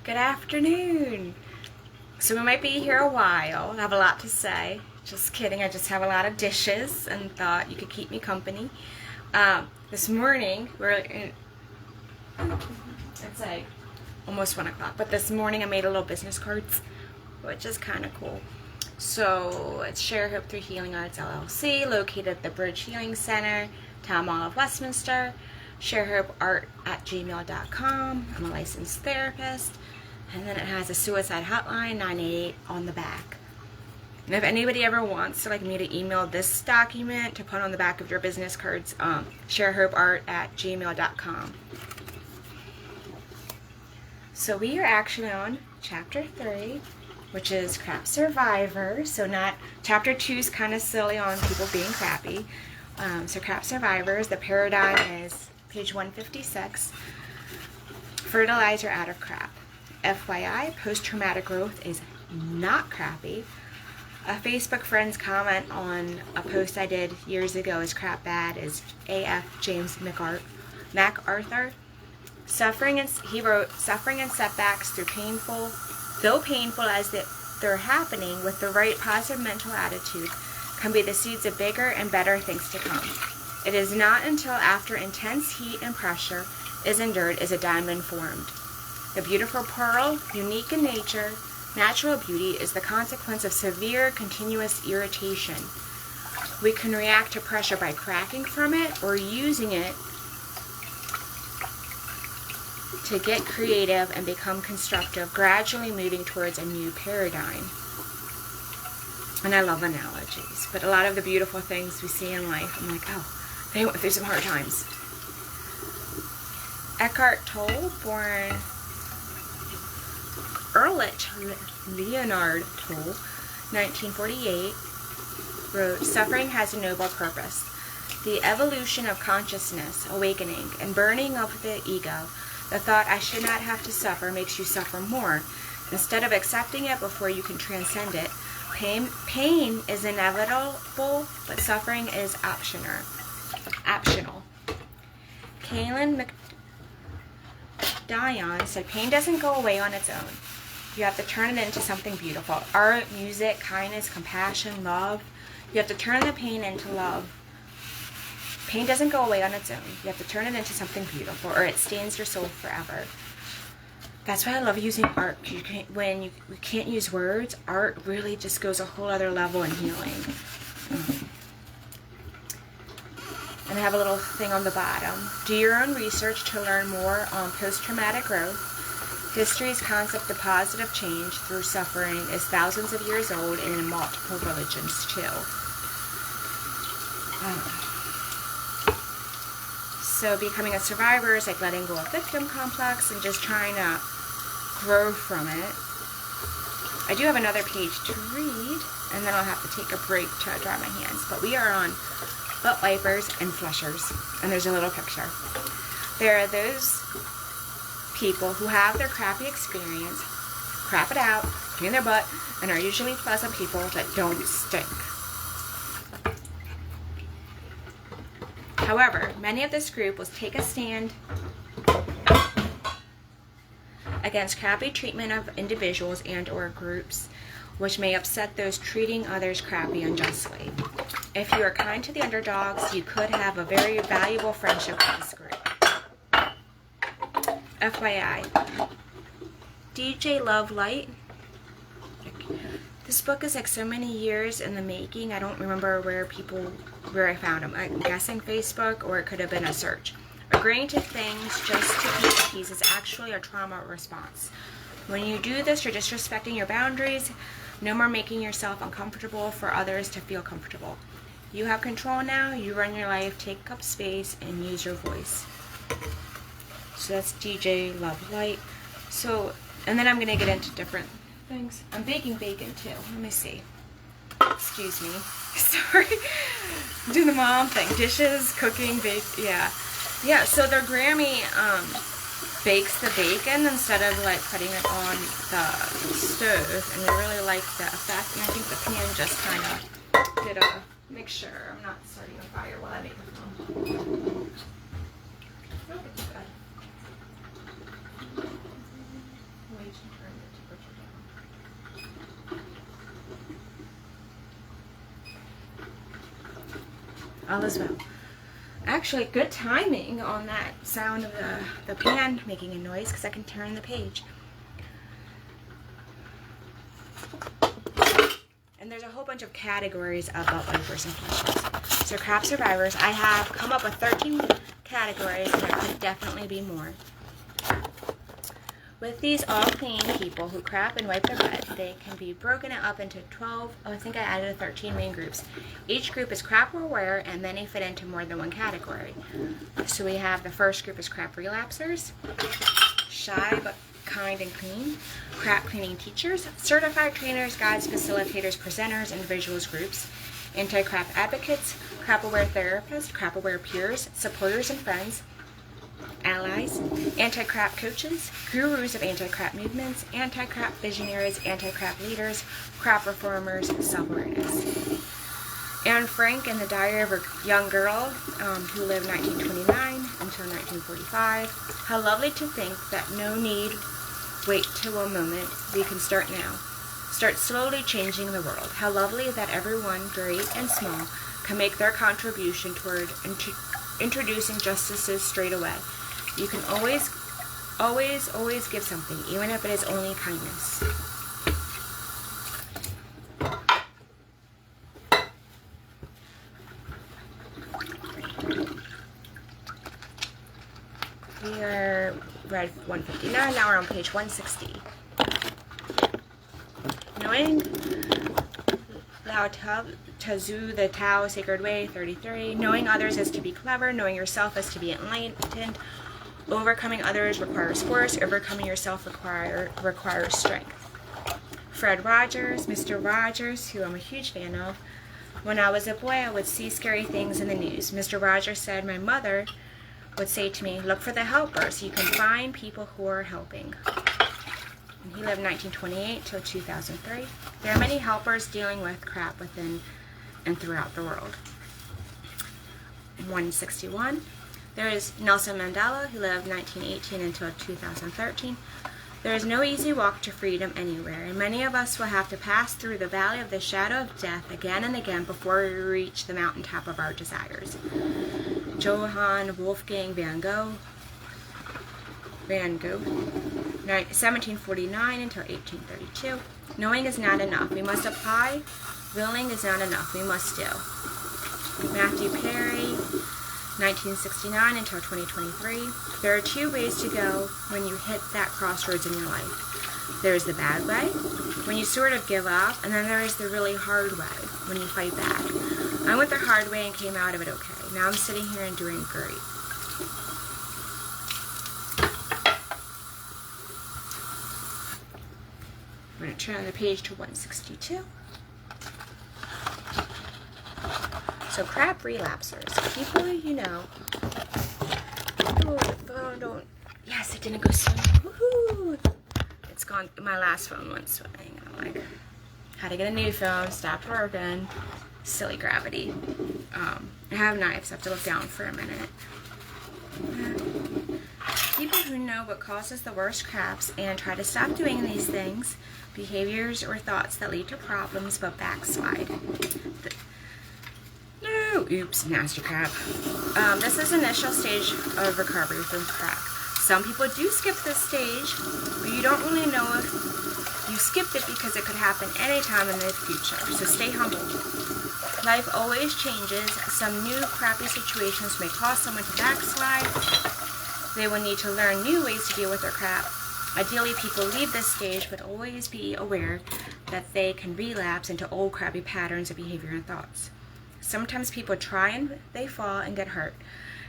Good afternoon. So we might be here a while. I have a lot to say. Just kidding. I just have a lot of dishes and thought you could keep me company. This morning, it's like almost 1 o'clock, but this morning I made a little business cards, which is kind of cool. So it's Share Hope Through Healing Arts LLC, located at the Bridge Healing Center, Town Mall of Westminster. ShareHopeArt@gmail.com. I'm a licensed therapist. And then it has a suicide hotline, 988, on the back. And if anybody ever wants to, like me to email this document to put on the back of your business cards, ShareHopeArt@gmail.com. So we are actually on Chapter 3, which is Crap Survivor. So not Chapter 2 is kind of silly on people being crappy. So Crap Survivors, the paradigm is page 156. Fertilizer out of crap. FYI, post-traumatic growth is not crappy. A Facebook friend's comment on a post I did years ago, Is Crap Bad? Is AF James MacArthur. He wrote, suffering and setbacks though painful as they're happening, with the right positive mental attitude, can be the seeds of bigger and better things to come. It is not until after intense heat and pressure is endured is a diamond formed. The beautiful pearl, unique in nature, natural beauty, is the consequence of severe, continuous irritation. We can react to pressure by cracking from it or using it to get creative and become constructive, gradually moving towards a new paradigm. And I love analogies, but a lot of the beautiful things we see in life, I'm like, oh, they went through some hard times. Eckhart Tolle, born Erlich Leonard Tolle, 1948, wrote, suffering has a noble purpose. The evolution of consciousness, awakening, and burning of the ego. The thought, I should not have to suffer, makes you suffer more. Instead of accepting it before you can transcend it, pain is inevitable, but suffering is optional. Kaylin McDion said, pain doesn't go away on its own. You have to turn it into something beautiful. Art, music, kindness, compassion, love. You have to turn the pain into love. Pain doesn't go away on its own. You have to turn it into something beautiful, or it stains your soul forever. That's why I love using art. When you can't use words, art really just goes a whole other level in healing. And I have a little thing on the bottom. Do your own research to learn more on post-traumatic growth. History's concept of positive change through suffering is thousands of years old and in multiple religions too. So becoming a survivor is like letting go of victim complex and just trying to grow from it. I do have another page to read, and then I'll have to take a break to dry my hands. But we are on butt wipers and flushers, and there's a little picture. There are those people who have their crappy experience, crap it out, clean their butt, and are usually pleasant people that don't stink. However, many of this group will take a stand against crappy treatment of individuals and or groups, which may upset those treating others crappy unjustly. If you are kind to the underdogs, you could have a very valuable friendship with this group. FYI, DJ Love Light. This book is like so many years in the making. I don't remember where I found them. I'm guessing Facebook, or it could have been a search. Agreeing to things just to keep the peace is actually a trauma response. When you do this, you're disrespecting your boundaries. No more making yourself uncomfortable for others to feel comfortable. You have control now. You run your life, take up space, and use your voice. So that's DJ Love Light. So, and then I'm going to get into different things. I'm baking bacon too. Let me see. Excuse me. Sorry. Do the mom thing. Dishes, cooking, bake. Yeah. Yeah, so their Grammy bakes the bacon instead of like putting it on the stove. And we really like the effect. And I think the pan just kind of did a make sure I'm not starting a fire while I make the phone. Nope, it's good. All is well. Actually, good timing on that sound of the pan making a noise, because I can turn the page. And there's a whole bunch of categories of belt wipers and flushes. So crap survivors, I have come up with 13 categories, and there could definitely be more. With these all clean people who crap and wipe their butt, they can be broken up into 12, I think I added 13 main groups. Each group is crap or wear, and many fit into more than one category. So we have the first group is crap relapsers, shy but kind and clean, crap cleaning teachers, certified trainers, guides, facilitators, presenters, individuals groups, anti-crap advocates, crap aware therapists, crap aware peers, supporters and friends, allies, anti-crap coaches, gurus of anti-crap movements, anti-crap visionaries, anti-crap leaders, crap reformers, self-awareness. Anne Frank in the Diary of a Young Girl who lived 1929 until 1945. How lovely to think that no need wait till a moment, we can start now. Start slowly changing the world. How lovely that everyone, great and small, can make their contribution toward introducing justices straight away. You can always, always, always give something, even if it is only kindness. We are read 159, now we're on page 160. Knowing Lao Tzu, the Tao Sacred Way, 33. Knowing others is to be clever, knowing yourself is to be enlightened. Overcoming others requires force, overcoming yourself requires strength. Fred Rogers, Mr. Rogers, who I'm a huge fan of. When I was a boy, I would see scary things in the news. Mr. Rogers said, my mother would say to me, look for the helpers. You can find people who are helping. And he lived 1928 till 2003. There are many helpers dealing with crap within and throughout the world. 161. There is Nelson Mandela, who lived 1918 until 2013. There is no easy walk to freedom anywhere, and many of us will have to pass through the valley of the shadow of death again and again before we reach the mountaintop of our desires. Johann Wolfgang Van Gogh, 1749 until 1832. Knowing is not enough. We must apply. Willing is not enough. We must do. Matthew Perry, 1969 until 2023. There are two ways to go when you hit that crossroads in your life. There is the bad way, when you sort of give up, and then there is the really hard way, when you fight back. I went the hard way and came out of it okay. Now I'm sitting here and doing great. I'm going to turn the page to 162. So crap relapsers, people you know, phone don't, yes, it didn't go swimming, woohoo, it's gone, my last phone went swimming, I'm like, had to get a new phone, stopped working, silly gravity. I have knives, I have to look down for a minute. People who know what causes the worst craps and try to stop doing these things, behaviors or thoughts that lead to problems but backslide. Oops, nasty crap. This is initial stage of recovery from crack. Some people do skip this stage, but you don't really know if you skipped it because it could happen anytime in the future, so stay humble. Life always changes. Some new crappy situations may cause someone to backslide. They will need to learn new ways to deal with their crap. Ideally, people leave this stage, but always be aware that they can relapse into old crappy patterns of behavior and thoughts. Sometimes people try and they fall and get hurt.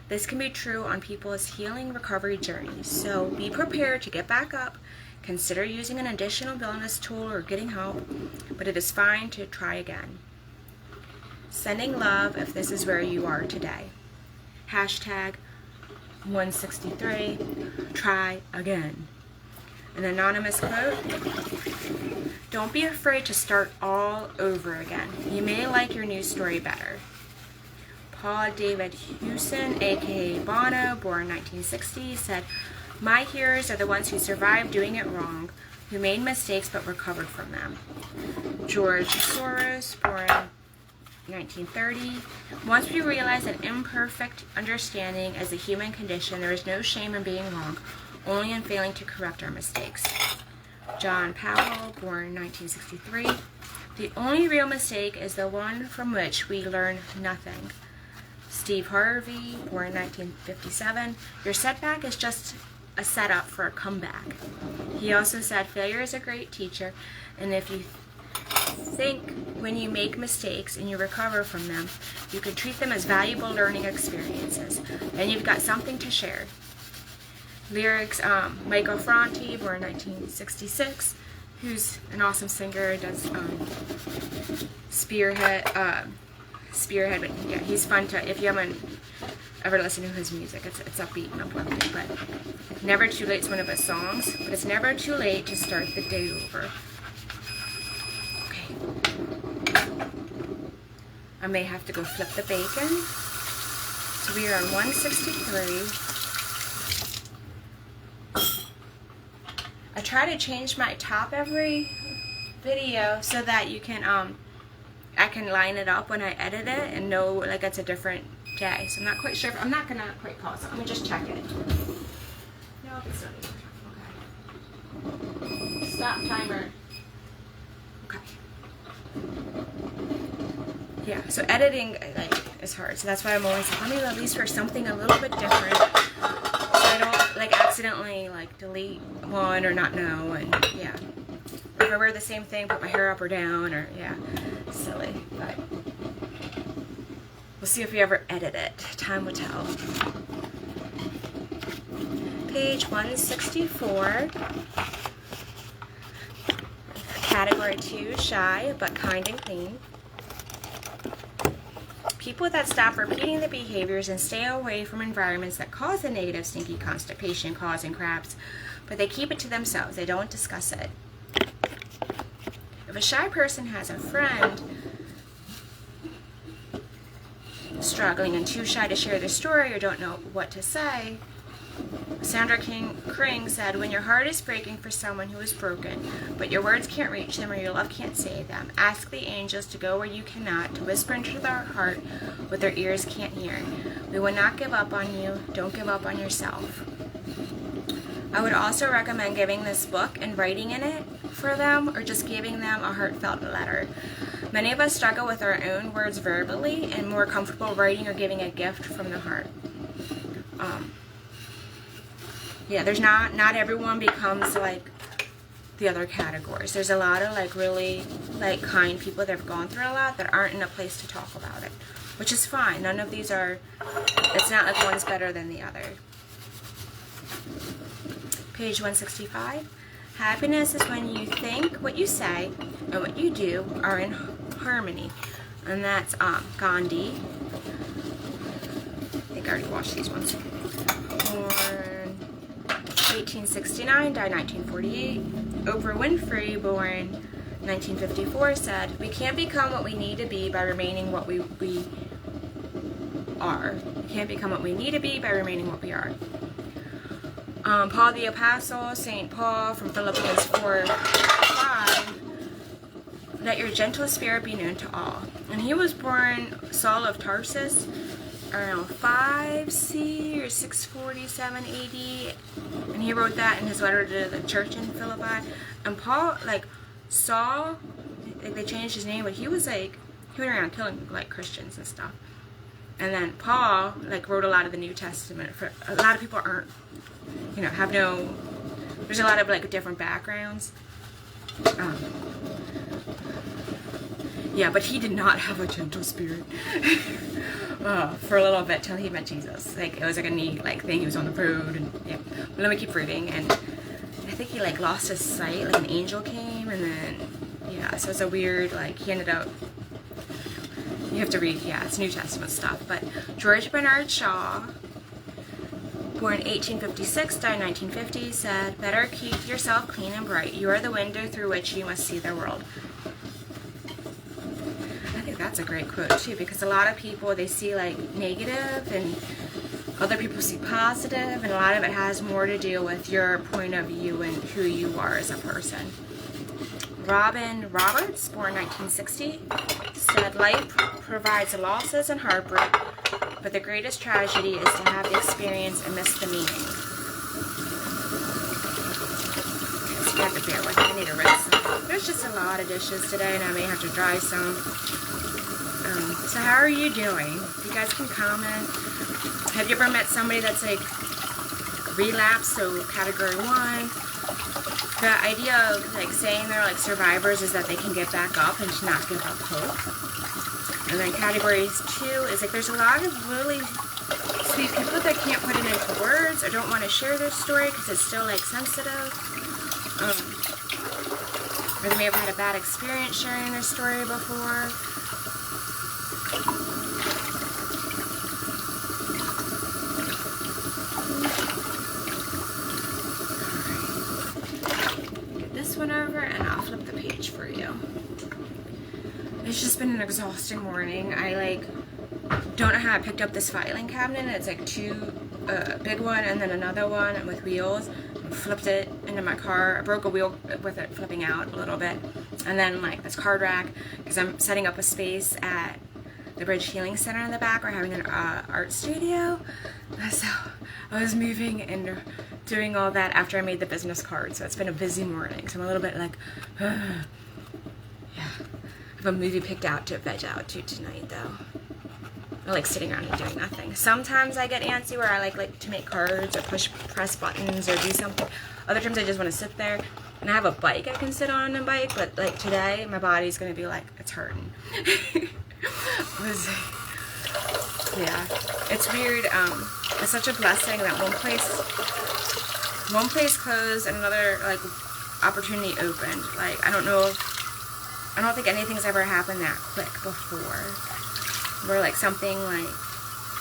This can be true on people's healing recovery journeys, so be prepared to get back up. Consider using an additional wellness tool or getting help, but it is fine to try again. Sending love if this is where you are today. Hashtag 163, try again. An anonymous quote, don't be afraid to start all over again. You may like your new story better. Paul David Hewson, aka Bono, born 1960, said, my heroes are the ones who survived doing it wrong, who made mistakes but recovered from them. George Soros, born 1930. Once we realize that imperfect understanding is a human condition, there is no shame in being wrong, only in failing to correct our mistakes. John Powell, born 1963. The only real mistake is the one from which we learn nothing. Steve Harvey, born 1957. Your setback is just a setup for a comeback. He also said, failure is a great teacher, and if you think when you make mistakes and you recover from them, you can treat them as valuable learning experiences, and you've got something to share. Lyrics, Michael Franti, born 1966, who's an awesome singer, does Spearhead, but yeah, he's fun to, if you haven't ever listened to his music, it's upbeat and uplifting. But Never Too Late is one of his songs, but it's never too late to start the day over. Okay. I may have to go flip the bacon. So we are on 163. I try to change my top every video so that you can I can line it up when I edit it and know like it's a different day. So I'm not quite sure I'm not gonna quite pause it. Let me just check it. No, it's not even. Okay. Stop timer. Okay. Yeah, so editing like is hard. So that's why I'm always like, let me at least for something a little bit different. So I don't like accidentally like delete one or not know, and yeah. If I wear the same thing, put my hair up or down, or yeah, silly. But we'll see if we ever edit it. Time will tell. Page 164. Category 2, shy but kind and clean. People that stop repeating the behaviors and stay away from environments that cause the negative stinky constipation causing cramps, but they keep it to themselves. They don't discuss it. If a shy person has a friend struggling and too shy to share their story or don't know what to say, Sandra Kring said, when your heart is breaking for someone who is broken, but your words can't reach them or your love can't save them, ask the angels to go where you cannot, to whisper into their heart what their ears can't hear. We will not give up on you. Don't give up on yourself. I would also recommend giving this book and writing in it for them, or just giving them a heartfelt letter. Many of us struggle with our own words verbally and more comfortable writing or giving a gift from the heart. Yeah, there's not everyone becomes like the other categories. There's a lot of like really like kind people that have gone through a lot that aren't in a place to talk about it, which is fine. None of these are, it's not like one's better than the other. Page 165. Happiness is when you think, what you say, and what you do are in harmony. And that's Gandhi. I think I already watched these ones. Born 1869, died 1948. Oprah Winfrey, born 1954, said, we can't become what we need to be by remaining what we are. We can't become what we need to be by remaining what we are. Paul the Apostle, St. Paul, from Philippians 4:5, let your gentle spirit be known to all. And he was born Saul of Tarsus around 5C or 647 AD, and he wrote that in his letter to the church in Philippi. And Paul, like Saul, like they changed his name, but he was like, he went around killing like Christians and stuff. And then Paul like wrote a lot of the New Testament. For a lot of people aren't, you know, have no, there's a lot of like different backgrounds. Yeah, but he did not have a gentle spirit for a little bit till he met Jesus. Like it was like a neat like thing. He was on the road, and yeah. But let me keep reading. And I think he like lost his sight. Like an angel came, and then yeah. So it's a weird like he ended up. You have to read. Yeah, it's New Testament stuff. But George Bernard Shaw, born 1856, died 1950, said, "Better keep yourself clean and bright. You are the window through which you must see the world." That's a great quote too, because a lot of people, they see like negative and other people see positive, and a lot of it has more to do with your point of view and who you are as a person. Robin Roberts, born 1960, said, "Life provides losses and heartbreak, but the greatest tragedy is to have the experience and miss the meaning." Okay, so you have to bear with me. I need to rinse some. There's just a lot of dishes today, and I may have to dry some. So how are you doing? You guys can comment. Have you ever met somebody that's like relapsed, so category 1? The idea of like saying they're like survivors is that they can get back up and to not give up hope. And then categories 2 is like there's a lot of really sweet people that can't put it into words or don't want to share their story because it's still like sensitive. Or they may have had a bad experience sharing their story before. One over and I'll flip the page for you. It's just been an exhausting morning. I don't know how I picked up this filing cabinet. It's like 2 big one and then another one with wheels. I flipped it into my car. I broke a wheel with it flipping out a little bit. And then like this card rack because I'm setting up a space at the Bridge Healing Center in the back. We're having an art studio. So I was moving and doing all that after I made the business card. So it's been a busy morning. So I'm a little bit like, yeah. I have a movie picked out to veg out to tonight though. I like sitting around and doing nothing. Sometimes I get antsy where I like to make cards or press buttons or do something. Other times I just want to sit there. And I have a bike I can sit on and bike, but like today my body's gonna be like, it's hurting. Yeah, it's weird. It's such a blessing that one place closed and another like opportunity opened. Like I don't think anything's ever happened that quick before. Where like something like,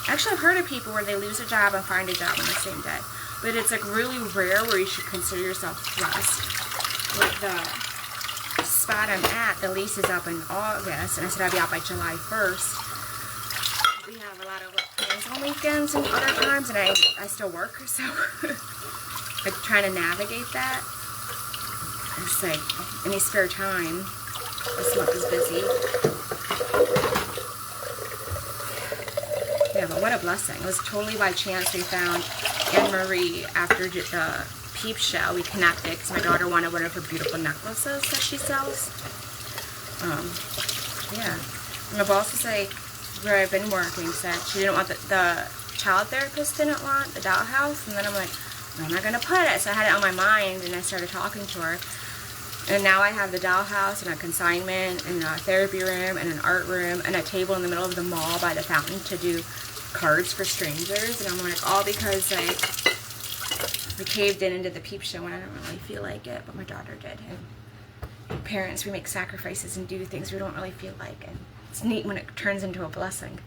actually I've heard of people where they lose a job and find a job on the same day, but it's like really rare where you should consider yourself blessed. With the spot I'm at, the lease is up in August, and I said I'd be out by July 1st. We have a lot of plans on weekends and other times, and I still work, so like trying to navigate that. It's like any spare time, this month is busy. Yeah, but what a blessing. It was totally by chance we found Anne-Marie after the Peep Show. We connected because my daughter wanted one of her beautiful necklaces that she sells. Yeah. And my boss was like, where I've been working, said she didn't want the child therapist didn't want the dollhouse, and then I'm like, where am I going to put it? So I had it on my mind, and I started talking to her. And now I have the dollhouse and a consignment and a therapy room and an art room and a table in the middle of the mall by the fountain to do cards for strangers. And I'm like, all because like we caved into the Peep Show when I didn't really feel like it, but my daughter did. And parents, we make sacrifices and do things we don't really feel like. And it's neat when it turns into a blessing.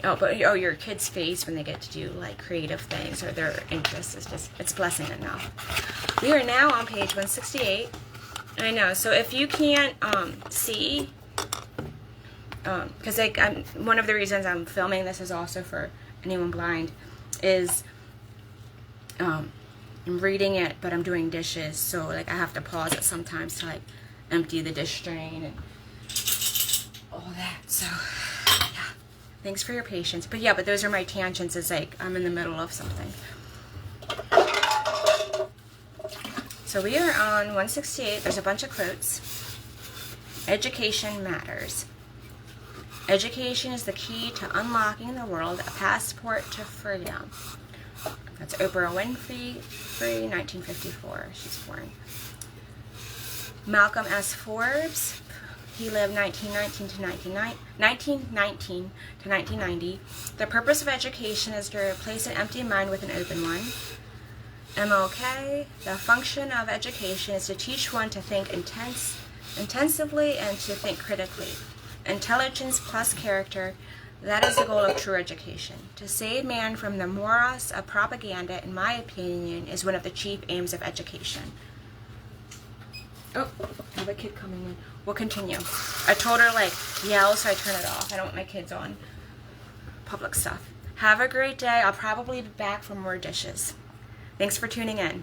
Your kid's face when they get to do like creative things or their interests is just, it's blessing enough. We are now on page 168. I know, so if you can't see, because like one of the reasons I'm filming this is also for anyone blind, is I'm reading it, but I'm doing dishes, so like I have to pause it sometimes to like empty the dish drain and all that. So yeah, thanks for your patience. But yeah, but those are my tangents. It's like I'm in the middle of something. So we are on 168. There's a bunch of quotes. Education matters. Education is the key to unlocking the world, a passport to freedom. That's Oprah Winfrey, 1954. She's born. Malcolm S. Forbes, he lived 1919 to 1990. The purpose of education is to replace an empty mind with an open one. MLK, the function of education is to teach one to think intensively and to think critically. Intelligence plus character, that is the goal of true education. To save man from the morass of propaganda, in my opinion, is one of the chief aims of education. Oh, I have a kid coming in. We'll continue. I told her, like, yell, so I turn it off. I don't want my kids on public stuff. Have a great day. I'll probably be back for more dishes. Thanks for tuning in.